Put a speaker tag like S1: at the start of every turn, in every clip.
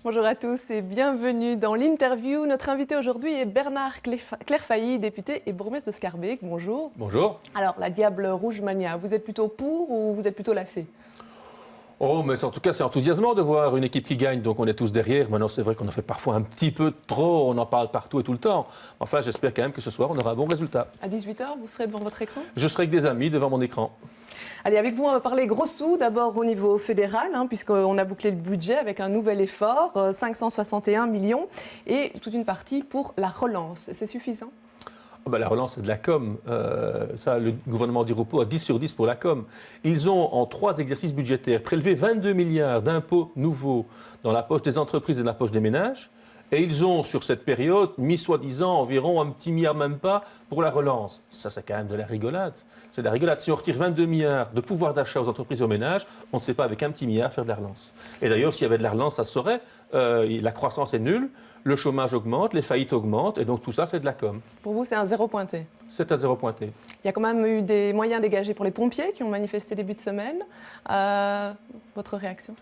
S1: Bonjour à tous et bienvenue dans l'interview. Notre invité aujourd'hui est Bernard Clairfailly, député et bourgmestre de Schaerbeek. Bonjour.
S2: Bonjour.
S1: Alors, la Diable Rouge Mania, vous êtes plutôt pour ou vous êtes plutôt lassé?
S2: Oh, mais en tout cas, c'est enthousiasmant de voir une équipe qui gagne, donc on est tous derrière. Maintenant, c'est vrai qu'on en fait parfois un petit peu trop, on en parle partout et tout le temps. Enfin, j'espère quand même que ce soir, on aura un bon résultat.
S1: À 18h, vous serez devant votre écran?
S2: Je serai avec des amis devant mon écran.
S1: Allez, avec vous, on va parler gros sous, d'abord au niveau fédéral, puisqu'on a bouclé le budget avec un nouvel effort, 561 millions, et toute une partie pour la relance. C'est suffisant?
S2: La relance, c'est de la com. Ça, le gouvernement d'Iropo a 10 sur 10 pour la com. Ils ont, en 3 exercices budgétaires, prélevé 22 milliards d'impôts nouveaux dans la poche des entreprises et dans la poche des ménages. Et ils ont, sur cette période, mis soi-disant environ un petit milliard, même pas, pour la relance. Ça, c'est quand même de la rigolade. C'est de la rigolade. Si on retire 22 milliards de pouvoir d'achat aux entreprises et aux ménages, on ne sait pas avec un petit milliard faire de la relance. Et d'ailleurs, s'il y avait de la relance, ça se saurait. La croissance est nulle, le chômage augmente, les faillites augmentent, et donc tout ça, c'est de la com.
S1: Pour vous, c'est un zéro pointé?
S2: C'est un zéro pointé.
S1: Il y a quand même eu des moyens dégagés pour les pompiers qui ont manifesté début de semaine. Votre réaction?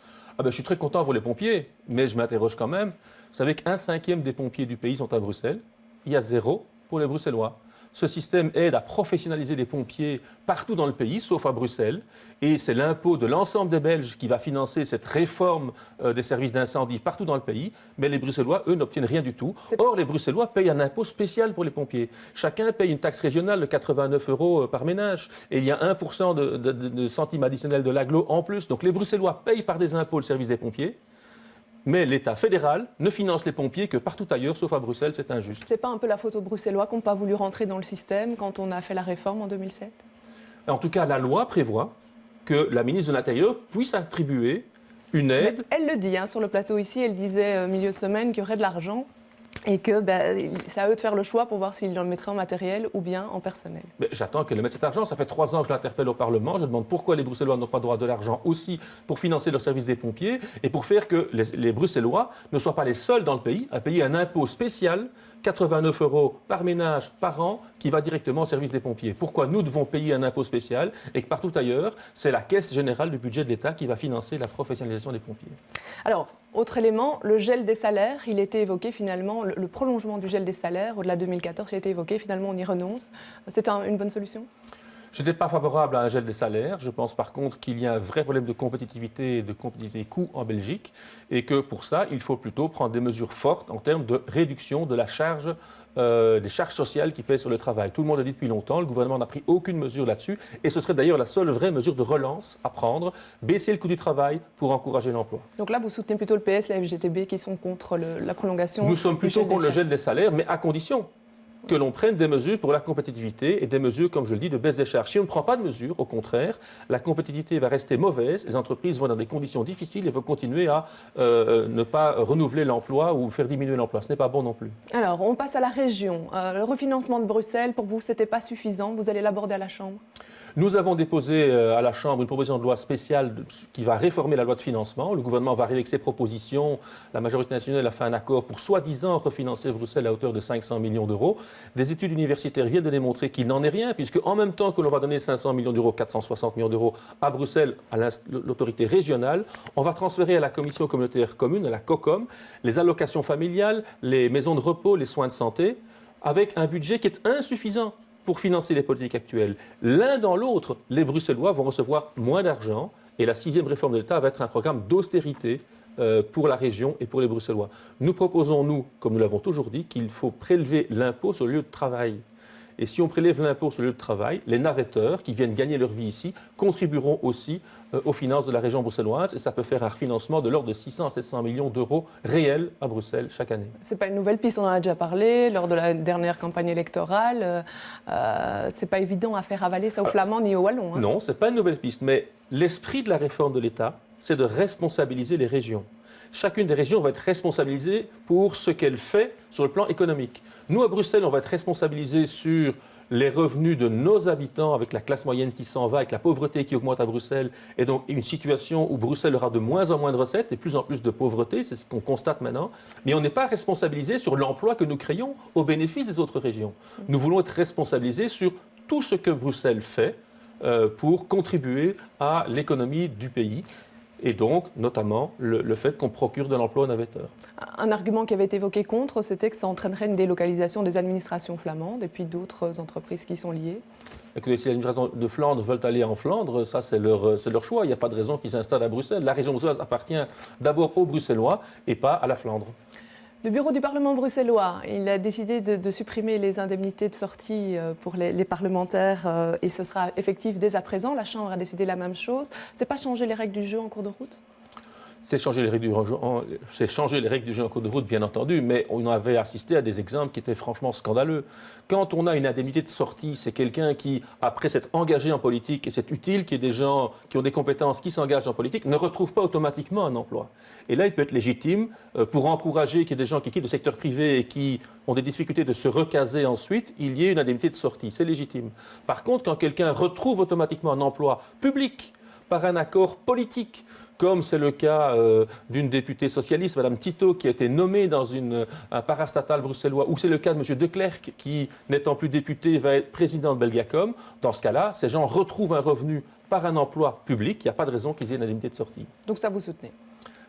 S2: Je suis très content pour les pompiers, mais je m'interroge quand même. Vous savez qu'un cinquième des pompiers du pays sont à Bruxelles. Il y a 0 pour les Bruxellois. Ce système aide à professionnaliser les pompiers partout dans le pays, sauf à Bruxelles. Et c'est l'impôt de l'ensemble des Belges qui va financer cette réforme des services d'incendie partout dans le pays. Mais les Bruxellois, eux, n'obtiennent rien du tout. Or, les Bruxellois payent un impôt spécial pour les pompiers. Chacun paye une taxe régionale de 89 € par ménage. Et il y a 1% de centimes additionnels de l'agglo en plus. Donc les Bruxellois payent par des impôts le service des pompiers. Mais l'État fédéral ne finance les pompiers que partout ailleurs, sauf à Bruxelles, c'est injuste.
S1: C'est pas un peu la faute aux Bruxellois qui n'ont pas voulu rentrer dans le système quand on a fait la réforme en 2007?
S2: En tout cas, la loi prévoit que la ministre de l'Intérieur puisse attribuer une aide.
S1: Mais elle le dit sur le plateau ici, elle disait milieu de semaine qu'il y aurait de l'argent et que c'est à eux de faire le choix pour voir s'ils le mettraient en matériel ou bien en personnel.
S2: Mais j'attends qu'elle mette cet argent. Ça fait 3 ans que je l'interpelle au Parlement. Je demande pourquoi les Bruxellois n'ont pas droit de l'argent aussi pour financer leur service des pompiers et pour faire que les Bruxellois ne soient pas les seuls dans le pays à payer un impôt spécial, 89 € par ménage par an, qui va directement au service des pompiers. Pourquoi nous devons payer un impôt spécial et que partout ailleurs, c'est la Caisse générale du budget de l'État qui va financer la professionnalisation des pompiers?
S1: Alors, autre élément, le gel des salaires, il était évoqué finalement, le prolongement du gel des salaires, au-delà de 2014, il a été évoqué, finalement on y renonce. C'est une bonne solution?
S2: Je n'étais pas favorable à un gel des salaires. Je pense par contre qu'il y a un vrai problème de compétitivité et de compétitivité coût en Belgique et que pour ça, il faut plutôt prendre des mesures fortes en termes de réduction de la charge, des charges sociales qui pèsent sur le travail. Tout le monde le dit depuis longtemps, le gouvernement n'a pris aucune mesure là-dessus et ce serait d'ailleurs la seule vraie mesure de relance à prendre, baisser le coût du travail pour encourager l'emploi.
S1: Donc là, vous soutenez plutôt le PS, la FGTB qui sont contre la prolongation?
S2: Nous sommes plutôt contre le gel des salaires, mais à condition que l'on prenne des mesures pour la compétitivité et des mesures, comme je le dis, de baisse des charges. Si on ne prend pas de mesures, au contraire, la compétitivité va rester mauvaise, les entreprises vont dans des conditions difficiles et vont continuer à ne pas renouveler l'emploi ou faire diminuer l'emploi. Ce n'est pas bon non plus.
S1: Alors, on passe à la région. Le refinancement de Bruxelles, pour vous, ce n'était pas suffisant. Vous allez l'aborder à la Chambre?
S2: Nous avons déposé à la Chambre une proposition de loi spéciale qui va réformer la loi de financement. Le gouvernement va arriver avec ses propositions. La majorité nationale a fait un accord pour soi-disant refinancer Bruxelles à hauteur de 500 millions d'euros. Des études universitaires viennent de démontrer qu'il n'en est rien, puisque en même temps que l'on va donner 500 millions d'euros, 460 millions d'euros à Bruxelles, à l'autorité régionale, on va transférer à la Commission communautaire commune, à la COCOM, les allocations familiales, les maisons de repos, les soins de santé, avec un budget qui est insuffisant pour financer les politiques actuelles. L'un dans l'autre, les Bruxellois vont recevoir moins d'argent et la 6e réforme de l'État va être un programme d'austérité pour la région et pour les Bruxellois. Nous proposons, nous, comme nous l'avons toujours dit, qu'il faut prélever l'impôt sur le lieu de travail. Et si on prélève l'impôt sur le lieu de travail, les navetteurs qui viennent gagner leur vie ici contribueront aussi aux finances de la région bruxelloise et ça peut faire un refinancement de l'ordre de 600 à 700 millions d'euros réels à Bruxelles chaque année.
S1: Ce n'est pas une nouvelle piste, on en a déjà parlé lors de la dernière campagne électorale. Ce n'est pas évident à faire avaler ça aux Flamands ni aux Wallons.
S2: Non, ce n'est pas une nouvelle piste, mais l'esprit de la réforme de l'État, c'est de responsabiliser les régions. Chacune des régions va être responsabilisée pour ce qu'elle fait sur le plan économique. Nous, à Bruxelles, on va être responsabilisés sur les revenus de nos habitants avec la classe moyenne qui s'en va, avec la pauvreté qui augmente à Bruxelles, et donc une situation où Bruxelles aura de moins en moins de recettes et plus en plus de pauvreté, c'est ce qu'on constate maintenant. Mais on n'est pas responsabilisé sur l'emploi que nous créons au bénéfice des autres régions. Nous voulons être responsabilisés sur tout ce que Bruxelles fait pour contribuer à l'économie du pays. et donc notamment le fait qu'on procure de l'emploi aux navetteurs.
S1: Un argument qui avait été évoqué contre, c'était que ça entraînerait une délocalisation des administrations flamandes et puis d'autres entreprises qui sont liées.
S2: Écoutez, si les administrations de Flandre veulent aller en Flandre, ça c'est leur choix. Il n'y a pas de raison qu'ils s'installent à Bruxelles. La région bruxelloise appartient d'abord aux Bruxellois et pas à la Flandre.
S1: Le bureau du Parlement bruxellois, il a décidé de supprimer les indemnités de sortie pour les parlementaires et ce sera effectif dès à présent. La Chambre a décidé la même chose. Ce n'est pas changer les règles du jeu en cours de route ?
S2: C'est changer les règles du jeu en cours de route, bien entendu, mais on avait assisté à des exemples qui étaient franchement scandaleux. Quand on a une indemnité de sortie, c'est quelqu'un qui, après s'être engagé en politique, et c'est utile qu'il y ait des gens qui ont des compétences, qui s'engagent en politique, ne retrouve pas automatiquement un emploi. Et là, il peut être légitime pour encourager qu'il y ait des gens qui quittent le secteur privé et qui ont des difficultés de se recaser ensuite, il y ait une indemnité de sortie. C'est légitime. Par contre, quand quelqu'un retrouve automatiquement un emploi public par un accord politique, comme c'est le cas d'une députée socialiste, Mme Tito, qui a été nommée dans un parastatal bruxellois, ou c'est le cas de M. De Klerk, qui, n'étant plus député, va être président de Belgacom. Dans ce cas-là, ces gens retrouvent un revenu par un emploi public. Il n'y a pas de raison qu'ils aient une indemnité de sortie.
S1: Donc ça, vous soutenez ?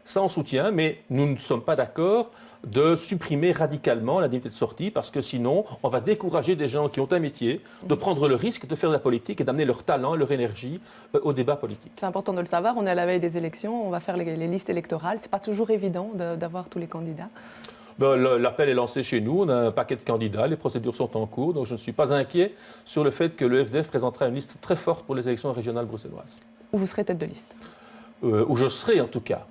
S2: Ça, on soutient, mais nous ne sommes pas d'accord de supprimer radicalement l'indemnité de sortie parce que sinon, on va décourager des gens qui ont un métier de prendre le risque de faire de la politique et d'amener leur talent, leur énergie au débat politique.
S1: C'est important de le savoir. On est à la veille des élections. On va faire les listes électorales. Ce n'est pas toujours évident d'avoir tous les candidats.
S2: L'appel est lancé chez nous. On a un paquet de candidats. Les procédures sont en cours. Donc je ne suis pas inquiet sur le fait que le FDF présentera une liste très forte pour les élections régionales bruxelloises.
S1: Où vous serez tête de liste ?
S2: Où je serai en tout cas.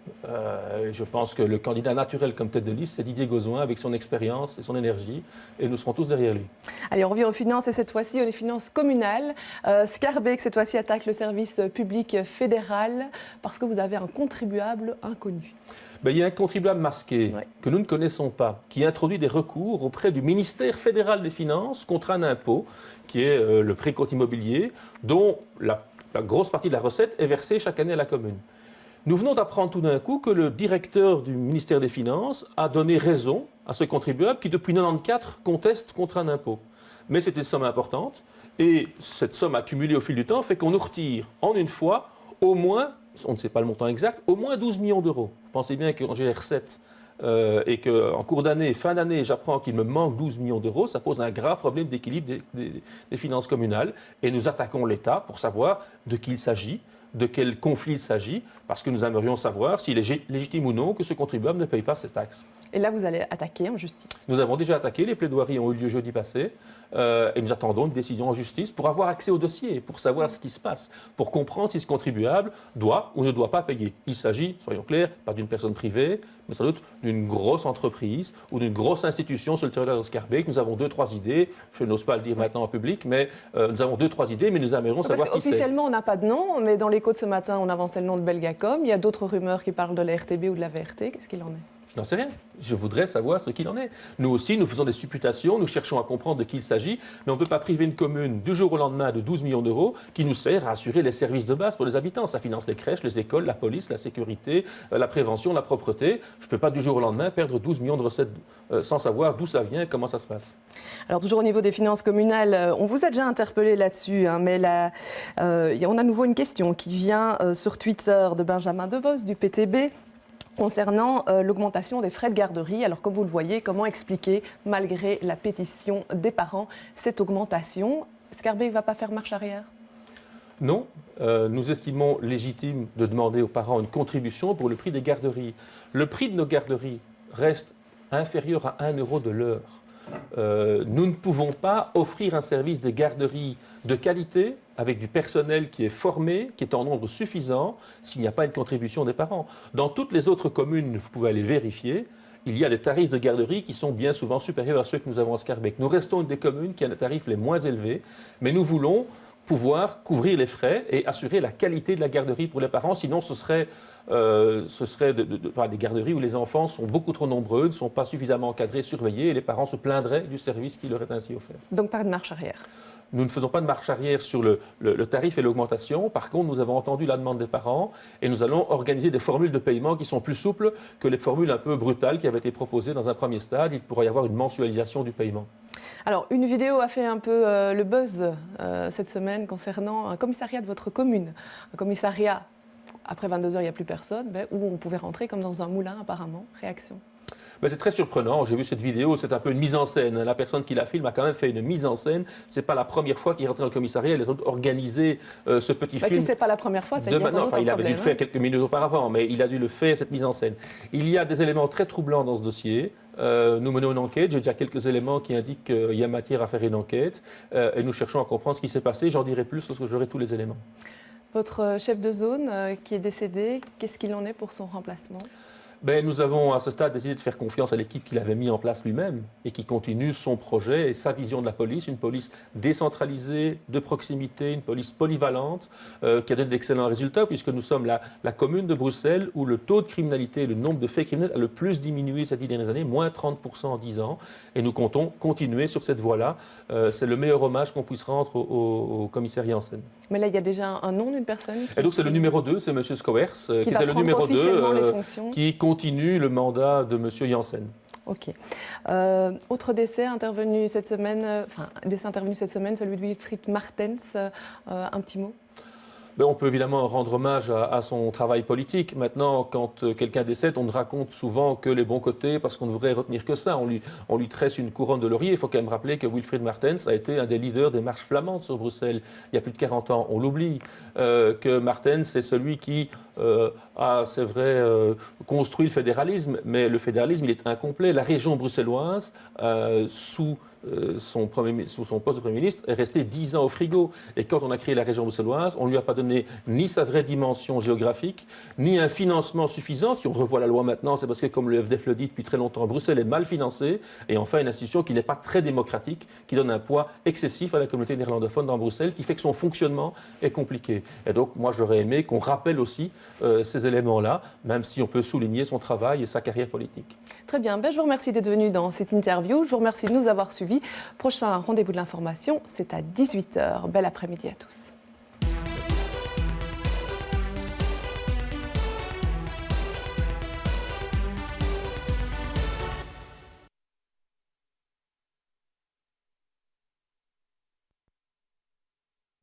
S2: Je pense que le candidat naturel comme tête de liste, c'est Didier Gauzoin avec son expérience et son énergie, et nous serons tous derrière lui.
S1: Allez, on revient aux finances, et cette fois-ci aux finances communales. Scarbeck, cette fois-ci, attaque le service public fédéral parce que vous avez un contribuable inconnu.
S2: Il y a un contribuable masqué que nous ne connaissons pas, qui introduit des recours auprès du ministère fédéral des Finances contre un impôt, qui est le précompte immobilier, dont la grosse partie de la recette est versée chaque année à la commune. Nous venons d'apprendre tout d'un coup que le directeur du ministère des Finances a donné raison à ce contribuable qui, depuis 1994, conteste contre un impôt. Mais c'est une somme importante et cette somme accumulée au fil du temps fait qu'on nous retire en une fois au moins, on ne sait pas le montant exact, au moins 12 millions d'euros. Vous pensez bien que quand j'ai les recettes et qu'en cours d'année, fin d'année, j'apprends qu'il me manque 12 millions d'euros, ça pose un grave problème d'équilibre des finances communales et nous attaquons l'État pour savoir de qui il s'agit, de quel conflit il s'agit, parce que nous aimerions savoir s'il est légitime ou non que ce contribuable ne paye pas ses taxes.
S1: Et là, vous allez attaquer en justice.
S2: Nous avons déjà attaqué, les plaidoiries ont eu lieu jeudi passé, et nous attendons une décision en justice pour avoir accès au dossier, pour savoir ce qui se passe, pour comprendre si ce contribuable doit ou ne doit pas payer. Il s'agit, soyons clairs, pas d'une personne privée, mais sans doute d'une grosse entreprise ou d'une grosse institution sur le territoire de Scarbeck. Nous avons 2-3 idées, je n'ose pas le dire maintenant en public, mais nous avons 2-3 idées, mais nous aimerions savoir qui c'est.
S1: Officiellement, on n'a pas de nom, mais dans l'écho de ce matin, on avançait le nom de Belgacom. Il y a d'autres rumeurs qui parlent de la RTB ou de la VRT. Qu'est-ce qu'il en est ?
S2: Je n'en sais rien. Je voudrais savoir ce qu'il en est. Nous aussi, nous faisons des supputations, nous cherchons à comprendre de qui il s'agit, mais on ne peut pas priver une commune du jour au lendemain de 12 millions d'euros qui nous sert à assurer les services de base pour les habitants. Ça finance les crèches, les écoles, la police, la sécurité, la prévention, la propreté. Je ne peux pas du jour au lendemain perdre 12 millions de recettes sans savoir d'où ça vient et comment ça se passe.
S1: Alors toujours au niveau des finances communales, on vous a déjà interpellé là-dessus, mais là, on a à nouveau une question qui vient sur Twitter de Benjamin Devos du PTB. Concernant l'augmentation des frais de garderie, alors comme vous le voyez, comment expliquer, malgré la pétition des parents, cette augmentation ? Scarbeck ne va pas faire marche arrière ?
S2: Non, nous estimons légitime de demander aux parents une contribution pour le prix des garderies. Le prix de nos garderies reste inférieur à 1 euro de l'heure. Nous ne pouvons pas offrir un service de garderie de qualité avec du personnel qui est formé, qui est en nombre suffisant, s'il n'y a pas une contribution des parents. Dans toutes les autres communes, vous pouvez aller vérifier, il y a des tarifs de garderie qui sont bien souvent supérieurs à ceux que nous avons à Scarbeck. Nous restons une des communes qui a les tarifs les moins élevés, mais nous voulons pouvoir couvrir les frais et assurer la qualité de la garderie pour les parents. Sinon, ce serait des garderies où les enfants sont beaucoup trop nombreux, ne sont pas suffisamment encadrés, surveillés, et les parents se plaindraient du service qui leur est ainsi offert.
S1: Donc pas de marche arrière.
S2: Nous ne faisons pas de marche arrière sur le tarif et l'augmentation. Par contre, nous avons entendu la demande des parents et nous allons organiser des formules de paiement qui sont plus souples que les formules un peu brutales qui avaient été proposées dans un premier stade. Il pourra y avoir une mensualisation du paiement.
S1: Alors, une vidéo a fait un peu le buzz cette semaine concernant un commissariat de votre commune. Un commissariat après 22 heures, il n'y a plus personne, où on pouvait rentrer comme dans un moulin apparemment. Réaction?
S2: C'est très surprenant. J'ai vu cette vidéo, c'est un peu une mise en scène. La personne qui la filme a quand même fait une mise en scène. Ce n'est pas la première fois qu'il est rentré dans le commissariat. Ils ont organisé ce petit film.
S1: Si ce n'est pas la première fois, ça y est,
S2: il avait dû le faire quelques minutes auparavant, mais il a dû le faire, cette mise en scène. Il y a des éléments très troublants dans ce dossier. Nous menons une enquête. J'ai déjà quelques éléments qui indiquent qu'il y a matière à faire une enquête. Et nous cherchons à comprendre ce qui s'est passé. J'en dirai plus lorsque j'aurai tous les éléments.
S1: Votre chef de zone qui est décédé, qu'est-ce qu'il en est pour son remplacement?
S2: Nous avons à ce stade décidé de faire confiance à l'équipe qu'il avait mis en place lui-même et qui continue son projet et sa vision de la police, une police décentralisée, de proximité, une police polyvalente qui a donné d'excellents résultats puisque nous sommes la commune de Bruxelles où le taux de criminalité, le nombre de faits criminels a le plus diminué ces 10 dernières années, moins 30% en 10 ans et nous comptons continuer sur cette voie-là. C'est le meilleur hommage qu'on puisse rendre au commissaire Janssen.
S1: Mais là, il y a déjà un nom d'une personne
S2: et donc c'est le numéro 2, c'est M. Skowers qui était le numéro 2 qui continue le mandat de M. Janssen.
S1: Ok. Autre décès intervenu cette semaine, celui de Wilfried Martens. Un petit mot?
S2: On peut évidemment rendre hommage à son travail politique. Maintenant, quand quelqu'un décède, on ne raconte souvent que les bons côtés parce qu'on ne voudrait retenir que ça. On lui tresse une couronne de laurier. Il faut quand même rappeler que Wilfried Martens a été un des leaders des marches flamandes sur Bruxelles il y a plus de 40 ans. On l'oublie. Que Martens est celui qui a, c'est vrai, construit le fédéralisme, mais le fédéralisme, il est incomplet. La région bruxelloise, sous son poste de Premier ministre, est resté 10 ans au frigo. Et quand on a créé la région bruxelloise, on ne lui a pas donné ni sa vraie dimension géographique, ni un financement suffisant. Si on revoit la loi maintenant, c'est parce que, comme le FDF le dit depuis très longtemps, Bruxelles est mal financée. Et enfin, une institution qui n'est pas très démocratique, qui donne un poids excessif à la communauté néerlandophone dans Bruxelles, qui fait que son fonctionnement est compliqué. Et donc, moi, j'aurais aimé qu'on rappelle aussi ces éléments-là, même si on peut souligner son travail et sa carrière politique.
S1: Très bien. Je vous remercie d'être venu dans cette interview. Je vous remercie de nous avoir suivis. Prochain rendez-vous de l'information, c'est à 18 h. Bel après-midi à tous.